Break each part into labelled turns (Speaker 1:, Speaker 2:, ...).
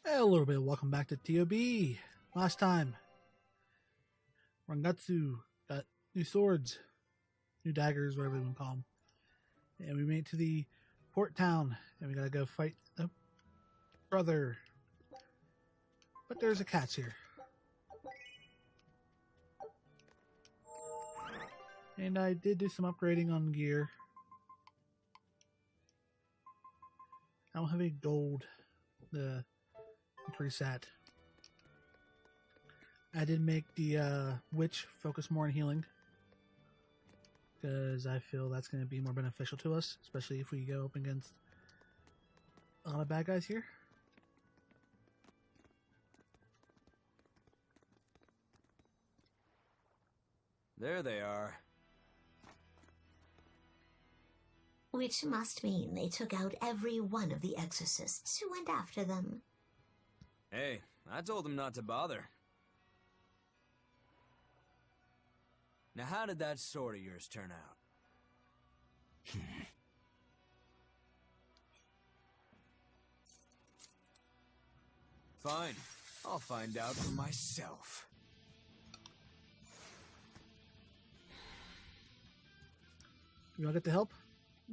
Speaker 1: Hello everybody, welcome back to TOB. Last time, Rangatsu got new swords, new daggers, whatever you want to call them. And we made it to the port town, and we gotta go fight the brother. But there's a catch here. And I did do some upgrading on gear. I don't have any gold to increase that. I did make the witch focus more on healing, because I feel that's going to be more beneficial to us, especially if we go up against a lot of bad guys here.
Speaker 2: There they are.
Speaker 3: Which must mean they took out every one of the exorcists who went after them.
Speaker 2: Hey, I told them not to bother. Now how did that sword of yours turn out? Fine, I'll find out for myself.
Speaker 1: You want to get the help?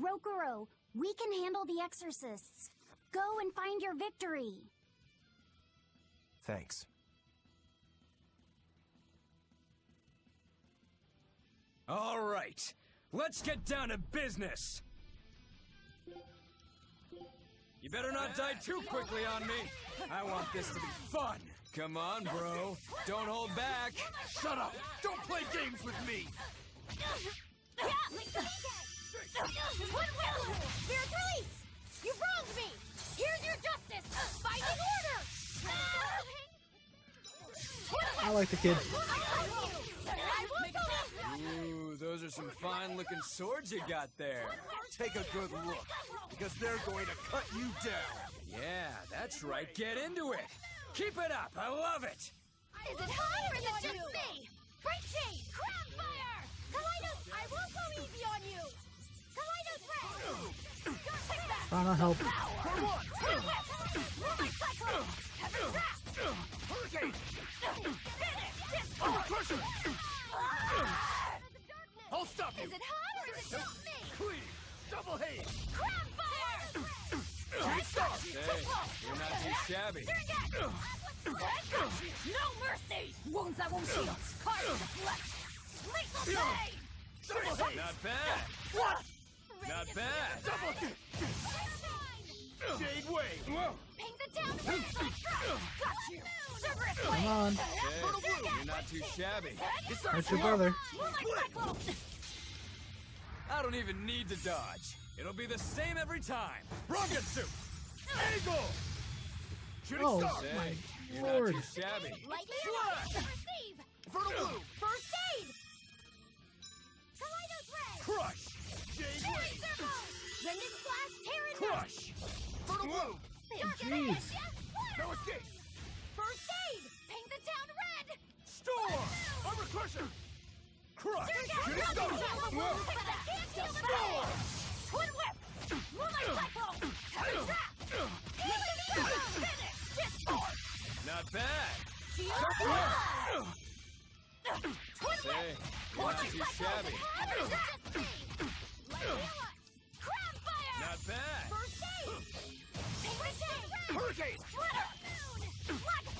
Speaker 4: Rokuro, we can handle the exorcists. Go and find your victory.
Speaker 2: Thanks. All right, let's get down to business. You better not die too quickly on me. I want this to be fun. Come on, bro. Don't hold back.
Speaker 5: Shut up! Don't play games with me!
Speaker 4: Spirit release! You wronged me! Here's your justice! Binding order!
Speaker 1: I like the kid.
Speaker 2: Ooh, those are some fine-looking swords you got there.
Speaker 5: Take a good look, because they're going to cut you down!
Speaker 2: Yeah, that's right. Get into it. Keep it up. I love it.
Speaker 4: Is it hot or is it just me? Break chain! Crab fire! Kaleidos, I won't go easy on you! Kaleidos red! Take that!
Speaker 1: Trying to help.
Speaker 5: Hurricane! Crusher! I'll stop you!
Speaker 4: Is it hot or is it just me?
Speaker 5: Cleave! Double haze!
Speaker 4: Crab fire!
Speaker 2: Hey, you're not too shabby.
Speaker 4: No mercy! Wounds that won't heal! Carve the flesh! Lethal blade!
Speaker 5: Double haze!
Speaker 2: Not bad.
Speaker 5: What?
Speaker 2: Not bad.
Speaker 5: Double haze! Jade Wave! Whoa!
Speaker 4: Paint the town red! Got you! Cerberus
Speaker 1: Come
Speaker 4: blade!
Speaker 1: on.
Speaker 2: Hey, you're not too shabby.
Speaker 1: That's your brother.
Speaker 4: Moonlight cyclone!
Speaker 2: I don't even need to dodge. It'll be the same every time.
Speaker 5: Rangatsu! Eagle! Shooting
Speaker 1: Oh,
Speaker 5: star!
Speaker 2: Hey, you're
Speaker 1: Lord.
Speaker 2: not too shabby.
Speaker 4: Lightning
Speaker 5: Slash!
Speaker 4: receive!
Speaker 5: Inferno Blue!
Speaker 4: First aid! Kaleidos red!
Speaker 5: Crush! Jade
Speaker 4: Fairy
Speaker 5: Wave!
Speaker 4: circle! Rending flash, tear and
Speaker 5: Crush! Inferno Blue!
Speaker 1: Jeez.
Speaker 5: No escape!
Speaker 4: First aid! Paint the town red!
Speaker 5: Storm! Armor Crusher! Crush! Shooting star!
Speaker 4: But I can't heal the blade! Twin whip! Moonlight cyclone! Heavy trap! Finish! Discord!
Speaker 2: Not bad.
Speaker 4: Shield! Twin
Speaker 2: Hey,
Speaker 4: whip!
Speaker 2: you're not too shabby.
Speaker 4: Crab fire!
Speaker 2: Not bad.
Speaker 4: First aid! Paint the town red!
Speaker 5: Hurricane!
Speaker 4: Splitter!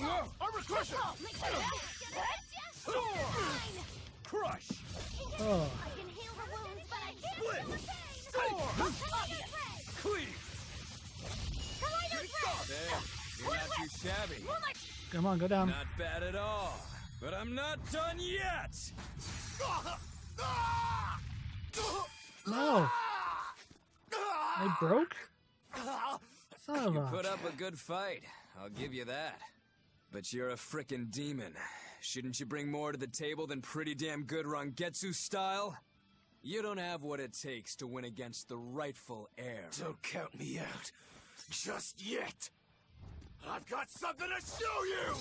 Speaker 4: Moon!
Speaker 5: Armor Crusher! Storm! Crush!
Speaker 1: Oh,
Speaker 4: I can heal the wounds, but I can't
Speaker 5: Split!
Speaker 4: heal the pain!
Speaker 5: Storm! Cleave!
Speaker 4: Kaleidos red!
Speaker 2: Hey, you're not too shabby.
Speaker 1: come on, go down.
Speaker 2: Not bad at all. But I'm not done yet.
Speaker 1: No. They broke? Son of
Speaker 2: You
Speaker 1: a...
Speaker 2: put up a good fight. I'll give you that. But you're a frickin' demon. Shouldn't you bring more to the table than pretty damn good Rangetsu style? You don't have what it takes to win against the rightful heir.
Speaker 5: Don't count me out. Just yet. I've got something to show you!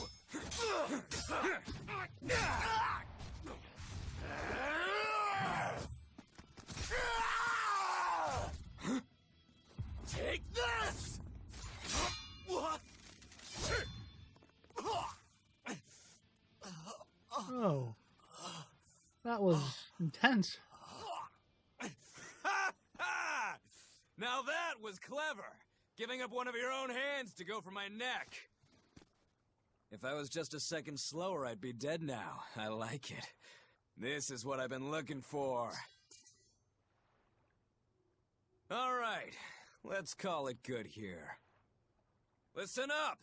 Speaker 5: Take this! What?
Speaker 1: intense.
Speaker 2: Now that was clever! Giving up one of your own hands to go for my neck. If I was just a second slower, I'd be dead now. I like it. This is what I've been looking for. All right, let's call it good here. Listen up!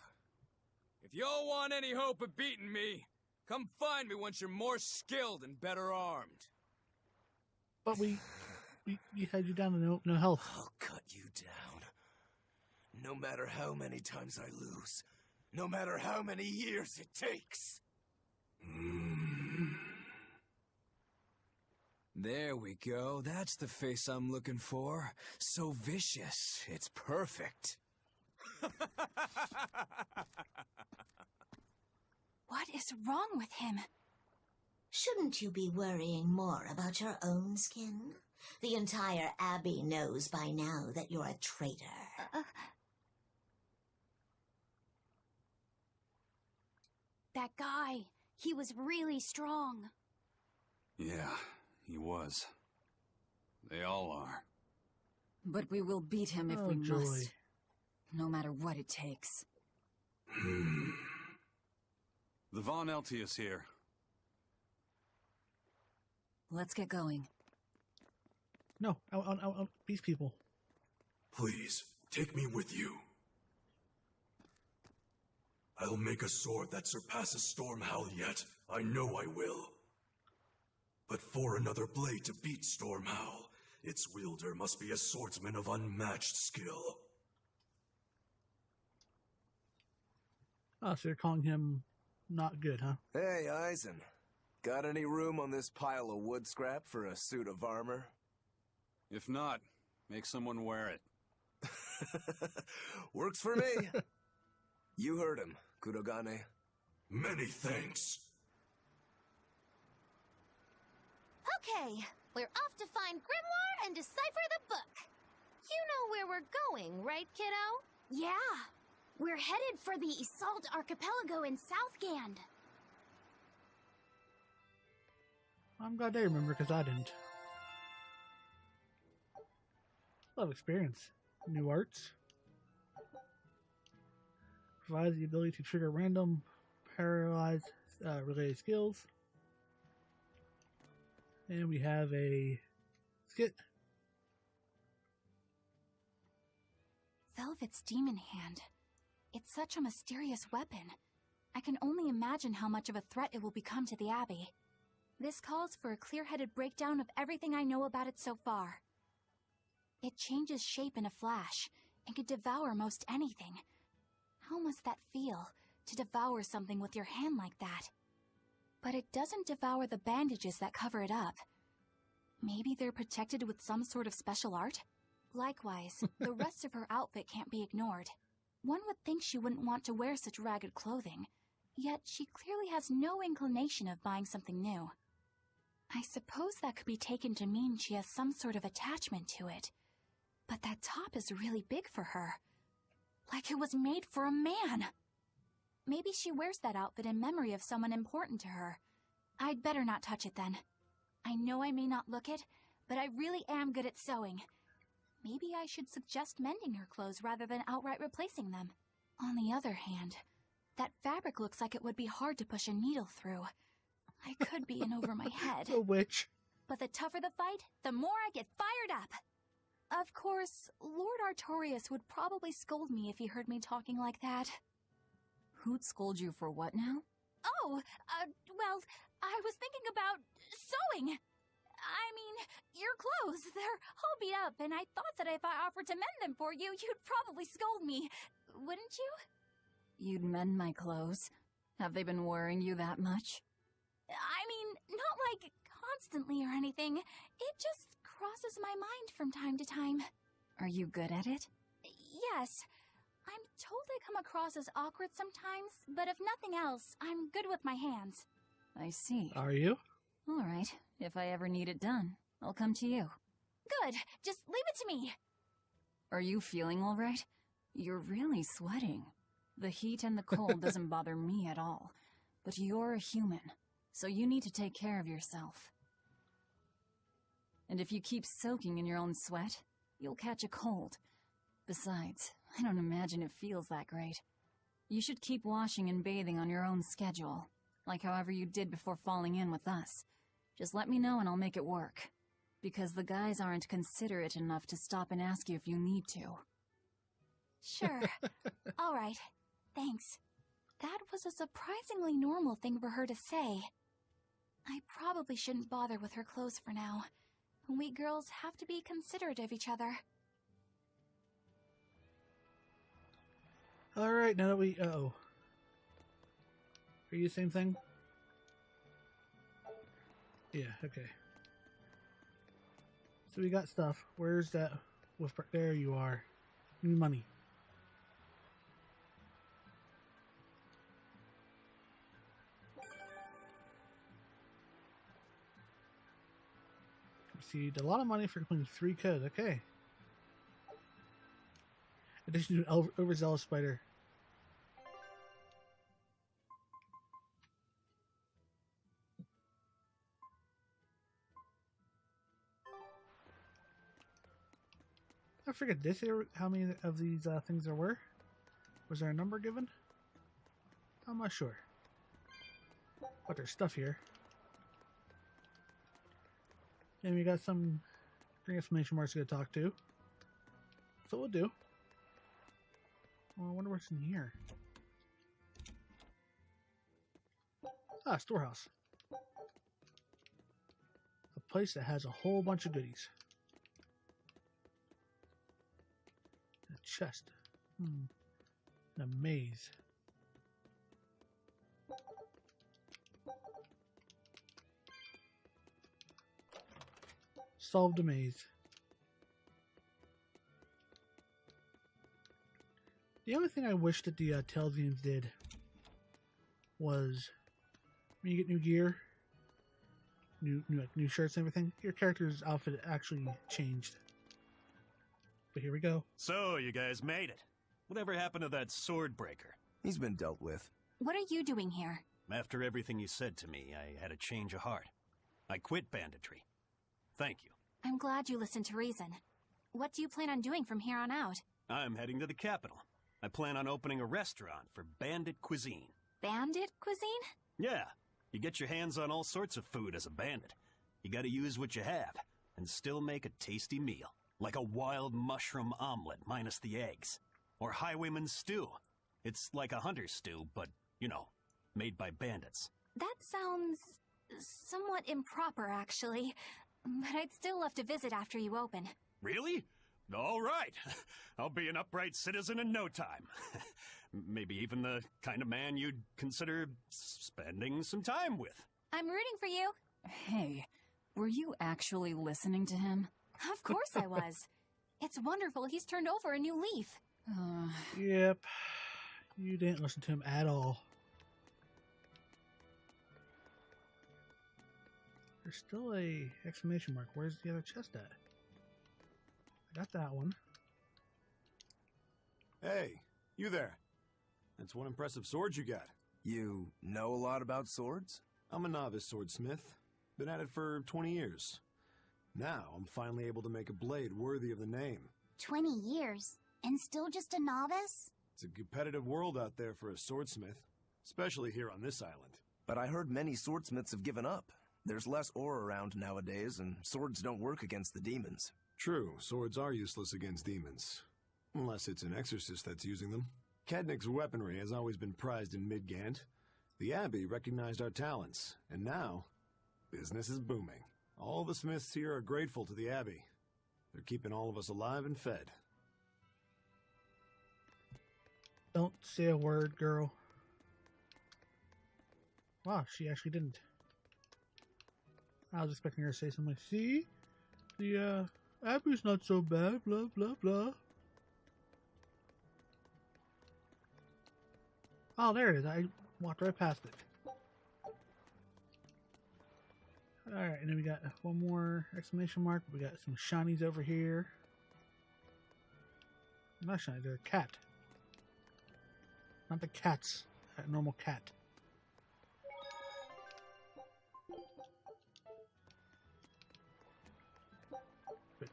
Speaker 2: If y'all want any hope of beating me, come find me once you're more skilled and better armed.
Speaker 1: But we had you down to no health.
Speaker 5: I'll cut you down. No matter how many times I lose. No matter how many years it takes.
Speaker 2: There we go. That's the face I'm looking for. So vicious. It's perfect.
Speaker 4: What is wrong with him?
Speaker 3: Shouldn't you be worrying more about your own skin? The entire Abbey knows by now that you're a traitor.
Speaker 4: That guy, he was really strong.
Speaker 6: Yeah, he was. They all are.
Speaker 7: But we will beat him if
Speaker 1: Oh,
Speaker 7: we
Speaker 1: joy.
Speaker 7: must. No matter what it takes.
Speaker 6: The Von Eltius here.
Speaker 7: Let's get going.
Speaker 1: No, these people.
Speaker 5: Please, take me with you. I'll make a sword that surpasses Stormhowl yet. I know I will. But for another blade to beat Stormhowl, its wielder must be a swordsman of unmatched skill.
Speaker 1: Oh, so you're calling him not good, huh?
Speaker 5: Hey, Eisen. Got any room on this pile of wood scrap for a suit of armor?
Speaker 6: If not, make someone wear it.
Speaker 5: Works for me. You heard him, Kurogane. Many thanks.
Speaker 4: Okay, we're off to find Grimoire and decipher the book. You know where we're going, right, kiddo? Yeah. We're headed for the Salt Archipelago in Southgand.
Speaker 1: I'm glad they remember, because I didn't. Love experience. New arts. Provides the ability to trigger random paralyzed related skills. And we have a skit.
Speaker 4: Velvet's demon hand. It's such a mysterious weapon. I can only imagine how much of a threat it will become to the Abbey. This calls for a clear-headed breakdown of everything I know about it so far. It changes shape in a flash, and can devour most anything. How must that feel, to devour something with your hand like that? But it doesn't devour the bandages that cover it up. Maybe they're protected with some sort of special art? Likewise, the rest of her outfit can't be ignored. One would think she wouldn't want to wear such ragged clothing, yet she clearly has no inclination of buying something new. I suppose that could be taken to mean she has some sort of attachment to it. But that top is really big for her. Like it was made for a man. Maybe she wears that outfit in memory of someone important to her. I'd better not touch it then. I know I may not look it, but I really am good at sewing. Maybe I should suggest mending her clothes rather than outright replacing them. On the other hand, that fabric looks like it would be hard to push a needle through. I could be in over my head.
Speaker 1: A witch.
Speaker 4: But the tougher the fight, the more I get fired up. Of course, Lord Artorius would probably scold me if he heard me talking like that.
Speaker 7: Who'd scold you for what now?
Speaker 4: Oh, well, I was thinking about sewing. I mean, your clothes, they're all beat up, and I thought that if I offered to mend them for you, you'd probably scold me. Wouldn't you?
Speaker 7: You'd mend my clothes? Have they been worrying you that much?
Speaker 4: I mean, not like constantly or anything. It just crosses my mind from time to time.
Speaker 7: Are you good at it?
Speaker 4: Yes. I'm told I come across as awkward sometimes, but if nothing else, I'm good with my hands.
Speaker 7: I see.
Speaker 1: Are you?
Speaker 7: All right. If I ever need it done, I'll come to you.
Speaker 4: Good. Just leave it to me.
Speaker 7: Are you feeling all right? You're really sweating. The heat and the cold doesn't bother me at all. But you're a human, so you need to take care of yourself. And if you keep soaking in your own sweat, you'll catch a cold. Besides, I don't imagine it feels that great. You should keep washing and bathing on your own schedule, like however you did before falling in with us. Just let me know and I'll make it work. Because the guys aren't considerate enough to stop and ask you if you need to.
Speaker 4: Sure. All right. Thanks. That was a surprisingly normal thing for her to say. I probably shouldn't bother with her clothes for now. We girls have to be considerate of each other.
Speaker 1: Alright, now that we... Uh-oh. Are you the same thing? Yeah, okay. So we got stuff. Where's that? There you are. New money. Received a lot of money for completing 3 codes. Okay. Addition to an overzealous spider. I forget this year how many of these things there were. Was there a number given? I'm not sure. But there's stuff here. And we got some exclamation marks to go talk to. So we'll do. Well, I wonder what's in here. Ah, storehouse. A place that has a whole bunch of goodies. A chest. And a maze. Solved a maze. The only thing I wish that the Tales games did was when you get new gear, new shirts and everything, your character's outfit actually changed. But here we go.
Speaker 8: So, you guys made it. Whatever happened to that sword breaker?
Speaker 9: He's been dealt with.
Speaker 4: What are you doing here?
Speaker 8: After everything you said to me, I had a change of heart. I quit banditry. Thank you.
Speaker 4: I'm glad you listened to reason. What do you plan on doing from here on out?
Speaker 8: I'm heading to the capital. I plan on opening a restaurant for bandit cuisine.
Speaker 4: Bandit cuisine?
Speaker 8: Yeah, you get your hands on all sorts of food as a bandit. You gotta use what you have, and still make a tasty meal. Like a wild mushroom omelet minus the eggs. Or highwayman's stew. It's like a hunter's stew, but, you know, made by bandits.
Speaker 4: That sounds somewhat improper, actually. But I'd still love to visit after you open.
Speaker 8: Really? All right. I'll be an upright citizen in no time. Maybe even the kind of man you'd consider spending some time with.
Speaker 4: I'm rooting for you.
Speaker 7: Hey, were you actually listening to him?
Speaker 4: Of course I was. It's wonderful he's turned over a new leaf.
Speaker 1: Yep. You didn't listen to him at all. There's still a exclamation mark. Where's the other chest at? I got that one.
Speaker 10: Hey, you there. That's one impressive sword you got.
Speaker 9: You know a lot about swords?
Speaker 10: I'm a novice swordsmith. Been at it for 20 years. Now I'm finally able to make a blade worthy of the name.
Speaker 11: 20 years? And still just a novice?
Speaker 10: It's a competitive world out there for a swordsmith. Especially here on this island.
Speaker 9: But I heard many swordsmiths have given up. There's less ore around nowadays, and swords don't work against the demons.
Speaker 10: True, swords are useless against demons. Unless it's an exorcist that's using them. Kednick's weaponry has always been prized in Midgant. The Abbey recognized our talents, and now, business is booming. All the smiths here are grateful to the Abbey. They're keeping all of us alive and fed.
Speaker 1: Don't say a word, girl. Wow, she actually didn't. I was expecting her to say something like, see? The, Abbey's not so bad, blah, blah, blah. Oh, there it is. I walked right past it. Alright, and then we got one more exclamation mark. We got some shinies over here. Not shinies, they're a cat. Not the cats. A normal cat.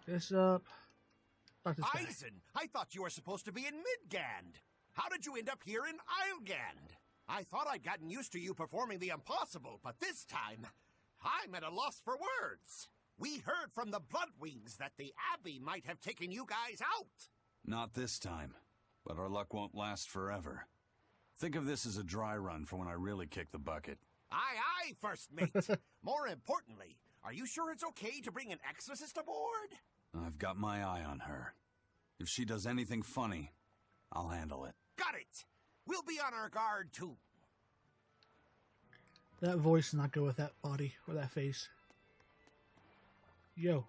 Speaker 1: this up. Talk to this guy.
Speaker 12: Eisen, I thought you were supposed to be in Midgand. How did you end up here in Islegand? I thought I'd gotten used to you performing the impossible, but this time, I'm at a loss for words. We heard from the Bloodwings that the Abbey might have taken you guys out.
Speaker 6: Not this time, but our luck won't last forever. Think of this as a dry run for when I really kick the bucket.
Speaker 12: Aye, aye, First Mate. More importantly, are you sure it's okay to bring an exorcist aboard?
Speaker 6: I've got my eye on her. If she does anything funny, I'll handle it.
Speaker 12: Got it! We'll be on our guard, too.
Speaker 1: That voice does not go with that body or that face. Yo.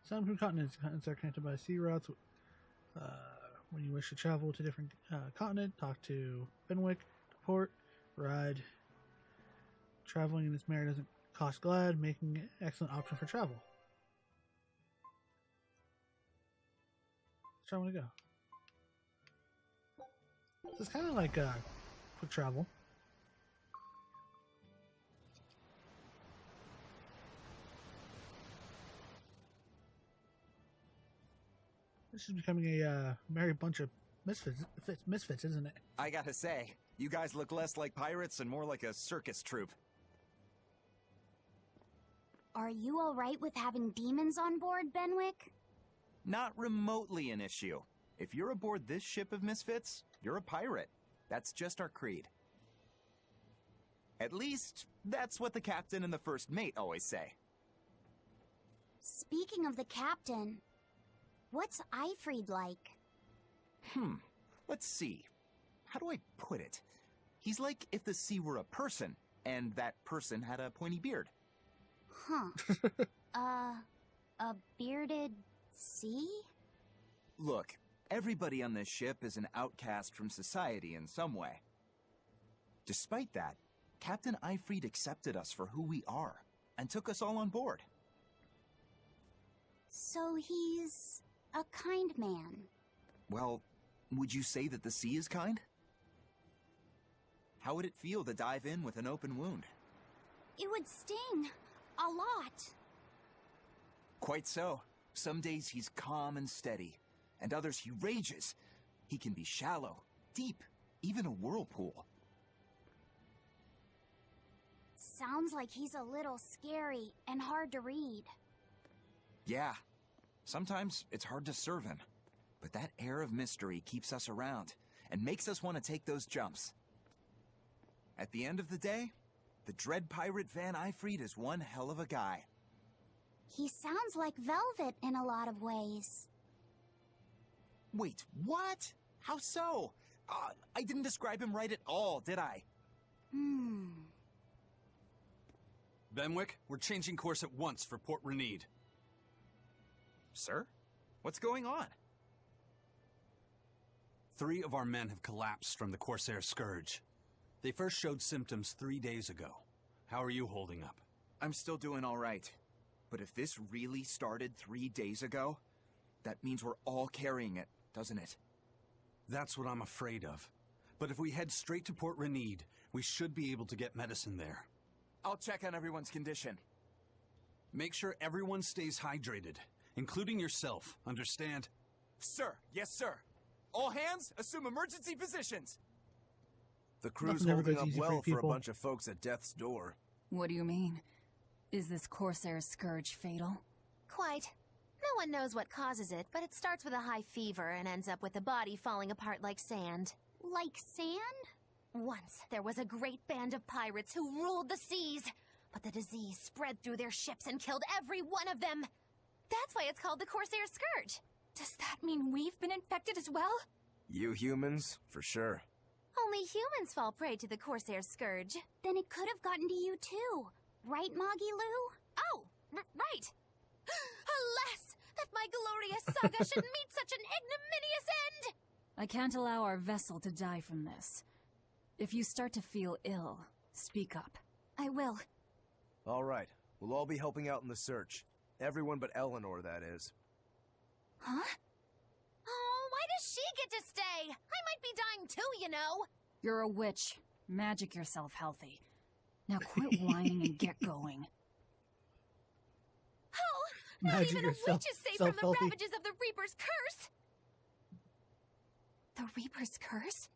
Speaker 1: Some continents are connected by sea routes. When you wish to travel to a different continent, talk to Benwick, to port, ride. Traveling in this manner doesn't cost glad, making it an excellent option for travel. Let's try one to go. It's kind of like quick travel. This is becoming a merry bunch of misfits, isn't it?
Speaker 13: I gotta say, you guys look less like pirates and more like a circus troupe.
Speaker 11: Are you alright with having demons on board, Benwick?
Speaker 13: Not remotely an issue. If you're aboard this ship of misfits, you're a pirate. That's just our creed. At least, that's what the captain and the first mate always say.
Speaker 11: Speaking of the captain, what's Eifried like?
Speaker 13: Let's see. How do I put it? He's like if the sea were a person, and that person had a pointy beard.
Speaker 11: A bearded sea?
Speaker 13: Look, everybody on this ship is an outcast from society in some way. Despite that, Captain Eifried accepted us for who we are, and took us all on board.
Speaker 11: So he's a kind man.
Speaker 13: Well, would you say that the sea is kind? How would it feel to dive in with an open wound?
Speaker 11: It would sting. A lot.
Speaker 13: Quite so. Some days he's calm and steady, and others he rages. He can be shallow, deep, even a whirlpool.
Speaker 11: Sounds like he's a little scary and hard to read.
Speaker 13: Yeah. Sometimes it's hard to serve him, but that air of mystery keeps us around and makes us want to take those jumps. At the end of the day, the dread pirate Van Eifried is one hell of a guy.
Speaker 11: He sounds like Velvet in a lot of ways.
Speaker 13: Wait, what? How so? I didn't describe him right at all, did I?
Speaker 6: Benwick, we're changing course at once for Port Renede.
Speaker 13: Sir? What's going on?
Speaker 6: 3 of our men have collapsed from the Corsair Scourge. They first showed symptoms 3 days ago. How are you holding up?
Speaker 13: I'm still doing all right. But if this really started 3 days ago, that means we're all carrying it, doesn't it?
Speaker 6: That's what I'm afraid of. But if we head straight to Port Renede, we should be able to get medicine there.
Speaker 13: I'll check on everyone's condition.
Speaker 6: Make sure everyone stays hydrated, including yourself, understand?
Speaker 13: Sir, yes sir. All hands, assume emergency positions.
Speaker 9: The crew's
Speaker 1: Nothing ever
Speaker 9: holding
Speaker 1: goes
Speaker 9: up
Speaker 1: easy for
Speaker 9: well for a
Speaker 1: people.
Speaker 9: bunch of folks at death's door.
Speaker 7: What do you mean? Is this Corsair Scourge fatal?
Speaker 14: Quite. No one knows what causes it, but it starts with a high fever and ends up with the body falling apart like sand.
Speaker 11: Like sand?
Speaker 14: Once, there was a great band of pirates who ruled the seas, but the disease spread through their ships and killed every one of them. That's why it's called the Corsair Scourge.
Speaker 4: Does that mean we've been infected as well?
Speaker 9: You humans, for sure.
Speaker 14: Only humans fall prey to the Corsair Scourge.
Speaker 11: Then it could have gotten to you too. Right, Moggy Lou?
Speaker 14: Oh, right. Alas, that my glorious saga should meet such an ignominious end!
Speaker 7: I can't allow our vessel to die from this. If you start to feel ill, speak up.
Speaker 4: I will.
Speaker 9: All right. We'll all be helping out in the search. Everyone but Eleanor, that is.
Speaker 4: Huh?
Speaker 14: Oh, why does she get to stay? I might be dying too, you know.
Speaker 7: You're a witch. Magic yourself healthy. Now quit whining and get going.
Speaker 14: Oh, not
Speaker 1: Imagine
Speaker 14: even a
Speaker 1: yourself
Speaker 14: witch is safe from the
Speaker 1: self-healthy.
Speaker 14: ravages of the Reaper's curse!
Speaker 4: The Reaper's curse?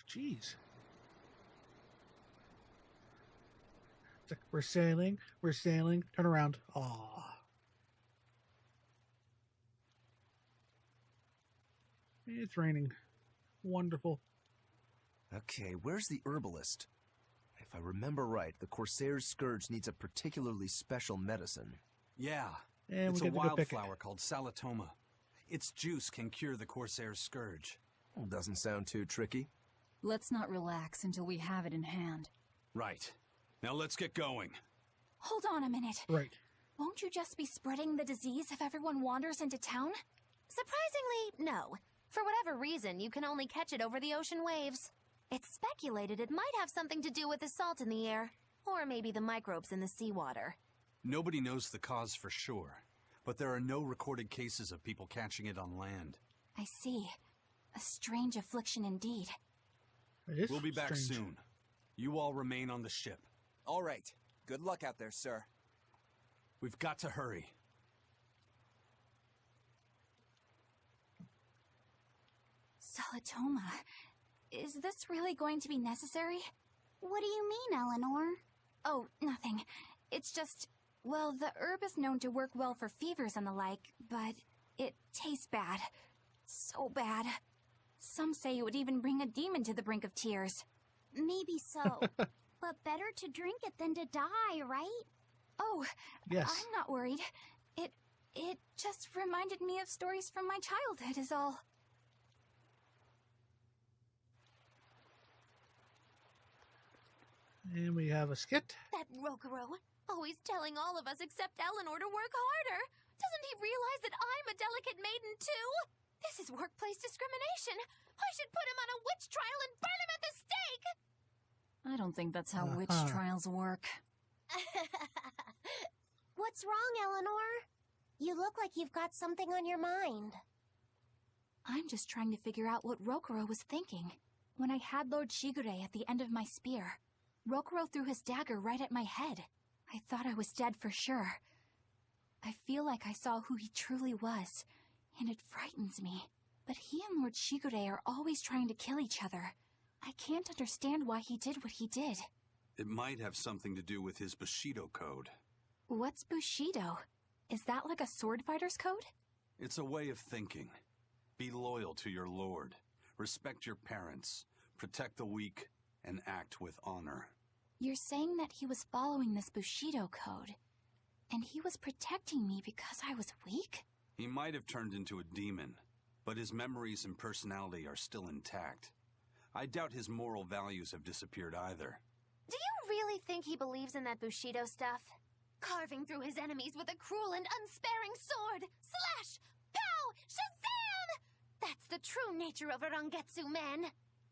Speaker 1: Jeez. It's like, we're sailing, turn around. Aw. It's raining. Wonderful.
Speaker 9: Okay, where's the herbalist? If I remember right, the Corsair's Scourge needs a particularly special medicine.
Speaker 6: Yeah,
Speaker 1: And
Speaker 6: it's
Speaker 1: we
Speaker 6: a
Speaker 1: get to go pick it.
Speaker 6: wildflower called Salatoma. Its juice can cure the Corsair's Scourge.
Speaker 9: Well, doesn't sound too tricky.
Speaker 7: Let's not relax until we have it in hand.
Speaker 6: Right. Now let's get going.
Speaker 4: Hold on a minute.
Speaker 1: Right.
Speaker 4: Won't you just be spreading the disease if everyone wanders into town?
Speaker 14: Surprisingly, no. For whatever reason, you can only catch it over the ocean waves. It's speculated it might have something to do with the salt in the air, or maybe the microbes in the seawater.
Speaker 6: Nobody knows the cause for sure, but there are no recorded cases of people catching it on land.
Speaker 4: I see. A strange affliction indeed.
Speaker 6: We'll be back soon. You all remain on the ship.
Speaker 13: All right. Good luck out there, sir.
Speaker 6: We've got to hurry.
Speaker 4: Salatoma. Is this really going to be necessary?
Speaker 11: What do you mean, Eleanor?
Speaker 4: Oh, nothing. It's just, well, the herb is known to work well for fevers and the like, but it tastes bad. So bad. Some say it would even bring a demon to the brink of tears.
Speaker 11: Maybe so. But better to drink it than to die, right?
Speaker 4: Oh,
Speaker 1: yes.
Speaker 4: I'm not worried. It just reminded me of stories from my childhood is all.
Speaker 1: And we have a skit.
Speaker 14: That Rokuro, always telling all of us except Eleanor to work harder. Doesn't he realize that I'm a delicate maiden too? This is workplace discrimination. I should put him on a witch trial and burn him at the stake!
Speaker 7: I don't think that's how witch trials work.
Speaker 11: What's wrong, Eleanor? You look like you've got something on your mind.
Speaker 4: I'm just trying to figure out what Rokuro was thinking. When I had Lord Shigure at the end of my spear, Rokuro threw his dagger right at my head. I thought I was dead for sure. I feel like I saw who he truly was, and it frightens me. But he and Lord Shigure are always trying to kill each other. I can't understand why he did what he did.
Speaker 6: It might have something to do with his Bushido code.
Speaker 4: What's Bushido? Is that like a sword fighter's code?
Speaker 6: It's a way of thinking. Be loyal to your lord. Respect your parents. Protect the weak. And act with honor.
Speaker 4: You're saying that he was following this Bushido code, and he was protecting me because I was weak?
Speaker 6: He might have turned into a demon, but his memories and personality are still intact. I doubt his moral values have disappeared either.
Speaker 14: Do you really think he believes in that Bushido stuff? Carving through his enemies with a cruel and unsparing sword! Slash! Pow! Shazam! That's the true nature of a Rangetsu man!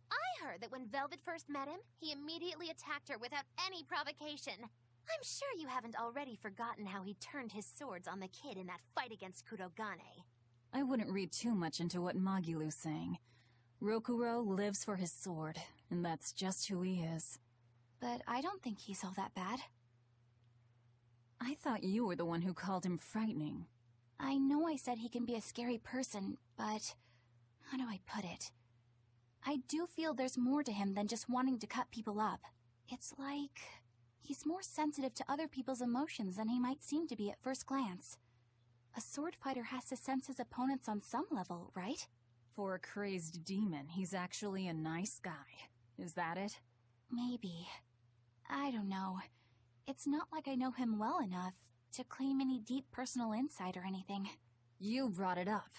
Speaker 14: I heard that when Velvet first met him, he immediately attacked her without any provocation. I'm sure you haven't already forgotten how he turned his swords on the kid in that fight against Kurogane.
Speaker 7: I wouldn't read too much into what Magilu's saying. Rokuro lives for his sword, and that's just who he is.
Speaker 4: But I don't think he's all that bad.
Speaker 7: I thought you were the one who called him frightening.
Speaker 4: I know I said he can be a scary person, but how do I put it? I do feel there's more to him than just wanting to cut people up. It's like he's more sensitive to other people's emotions than he might seem to be at first glance. A sword fighter has to sense his opponents on some level, right?
Speaker 7: For a crazed demon, he's actually a nice guy. Is that it?
Speaker 4: Maybe. I don't know. It's not like I know him well enough to claim any deep personal insight or anything.
Speaker 7: You brought it up.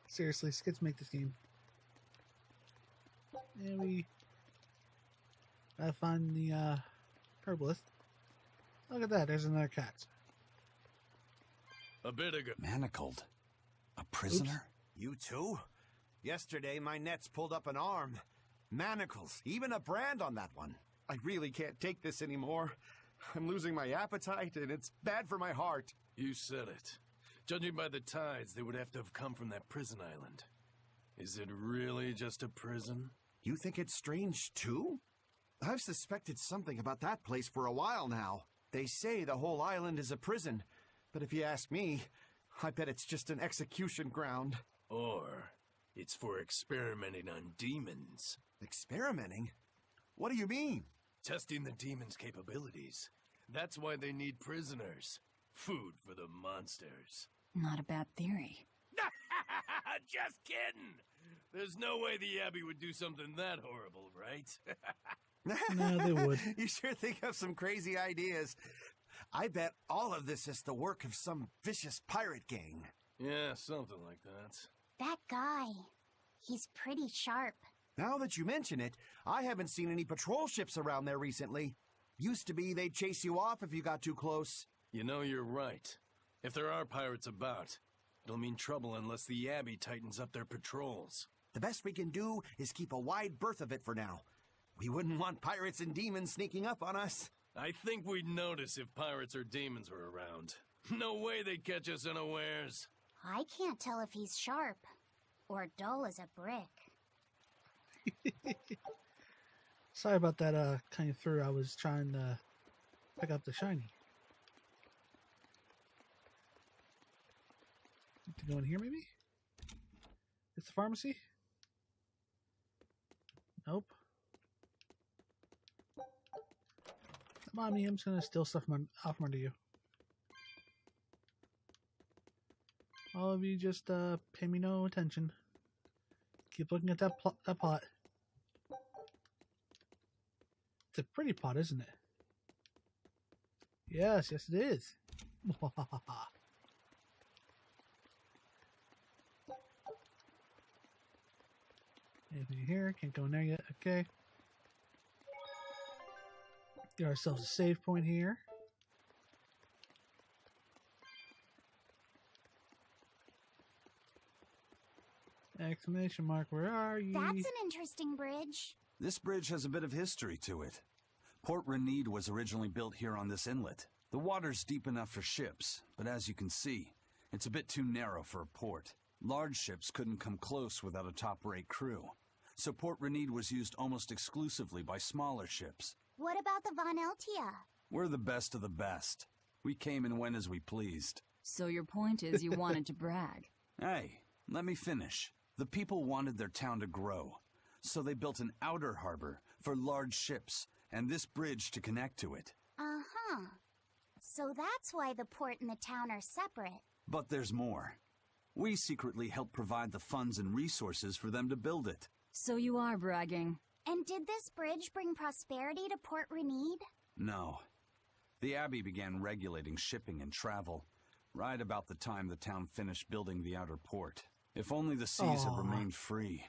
Speaker 1: Seriously, skits make this game. And we gotta find the herbalist. Look at that, there's another cat.
Speaker 8: A bit ago.
Speaker 6: Manacled? A prisoner?
Speaker 12: Oops. You too? Yesterday, my nets pulled up an arm. Manacles, even a brand on that one. I really can't take this anymore. I'm losing my appetite, and it's bad for my heart.
Speaker 15: You said it. Judging by the tides, they would have to have come from that prison island. Is it really just a prison?
Speaker 12: You think it's strange, too? I've suspected something about that place for a while now. They say the whole island is a prison, but if you ask me, I bet it's just an execution ground.
Speaker 15: Or it's for experimenting on demons.
Speaker 12: Experimenting? What do you mean?
Speaker 15: Testing the demons' capabilities. That's why they need prisoners. Food for the monsters.
Speaker 7: Not a bad theory.
Speaker 15: Just kidding! There's no way the Abbey would do something that horrible, right?
Speaker 1: No, they would.
Speaker 12: You sure think of some crazy ideas. I bet all of this is the work of some vicious pirate gang.
Speaker 15: Yeah, something like that.
Speaker 11: That guy. He's pretty sharp.
Speaker 12: Now that you mention it, I haven't seen any patrol ships around there recently. Used to be they'd chase you off if you got too close.
Speaker 15: You know, you're right. If there are pirates about, it'll mean trouble unless the Abbey tightens up their patrols.
Speaker 12: The best we can do is keep a wide berth of it for now. We wouldn't want pirates and demons sneaking up on us.
Speaker 15: I think we'd notice if pirates or demons were around. No way they'd catch us unawares.
Speaker 11: I can't tell if he's sharp or dull as a brick.
Speaker 1: Sorry about that kind of through. I was trying to pick up the shiny. To go in here, maybe? It's the pharmacy? Nope. Come on, me. I'm just gonna steal stuff off under you. All of you just pay me no attention. Keep looking at that pot. It's a pretty pot, isn't it? Yes, yes it is. Anything here? Can't go in there yet. Okay. Get ourselves a save point here. Exclamation mark, where are you?
Speaker 11: That's an interesting bridge.
Speaker 6: This bridge has a bit of history to it. Port Renede was originally built here on this inlet. The water's deep enough for ships, but as you can see, it's a bit too narrow for a port. Large ships couldn't come close without a top-rate crew. So Port Renede was used almost exclusively by smaller ships.
Speaker 11: What about the Von Eltia?
Speaker 6: We're the best of the best. We came and went as we pleased.
Speaker 7: So your point is you wanted to brag.
Speaker 6: Hey, let me finish. The people wanted their town to grow, so they built an outer harbor for large ships and this bridge to connect to it.
Speaker 11: Uh-huh. So that's why the port and the town are separate.
Speaker 6: But there's more. We secretly helped provide the funds and resources for them to build it.
Speaker 7: So you are bragging.
Speaker 11: And did this bridge bring prosperity to Port Renede?
Speaker 6: No. The Abbey began regulating shipping and travel right about the time the town finished building the outer port. If only the seas had remained free,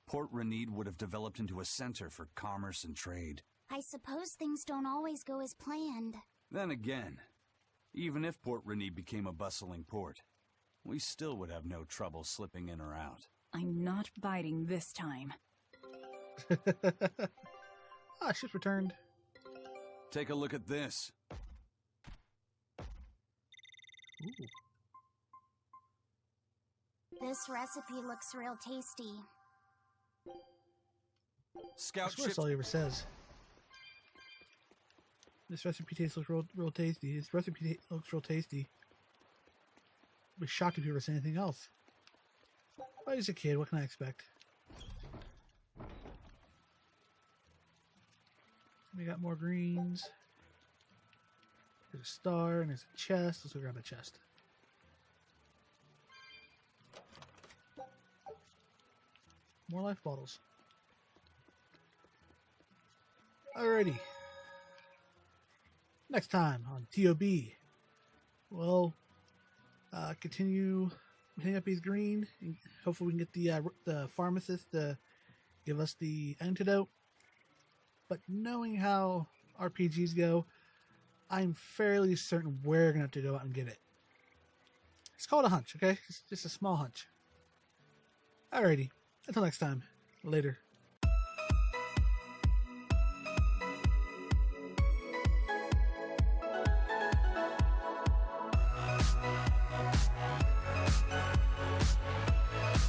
Speaker 6: Port Renede would have developed into a center for commerce and trade.
Speaker 11: I suppose things don't always go as planned.
Speaker 6: Then again, even if Port Renede became a bustling port, we still would have no trouble slipping in or out.
Speaker 7: I'm not biting this time.
Speaker 1: Ship's returned.
Speaker 6: Take a look at this.
Speaker 1: Ooh.
Speaker 11: This recipe looks real tasty.
Speaker 6: Scout ship.
Speaker 1: That's all he ever says. This recipe tastes real tasty. This recipe looks real tasty. I'd be shocked if you ever say anything else. Well, he's a kid. What can I expect? We got more greens. There's a star and there's a chest. Let's go grab a chest. More life bottles. Alrighty. Next time on TOB, we'll continue hitting up these green. And hopefully we can get the pharmacist to give us the antidote. But knowing how RPGs go, I'm fairly certain we're going to have to go out and get it. It's called a hunch, okay? It's just a small hunch. Alrighty. Until next time. Later.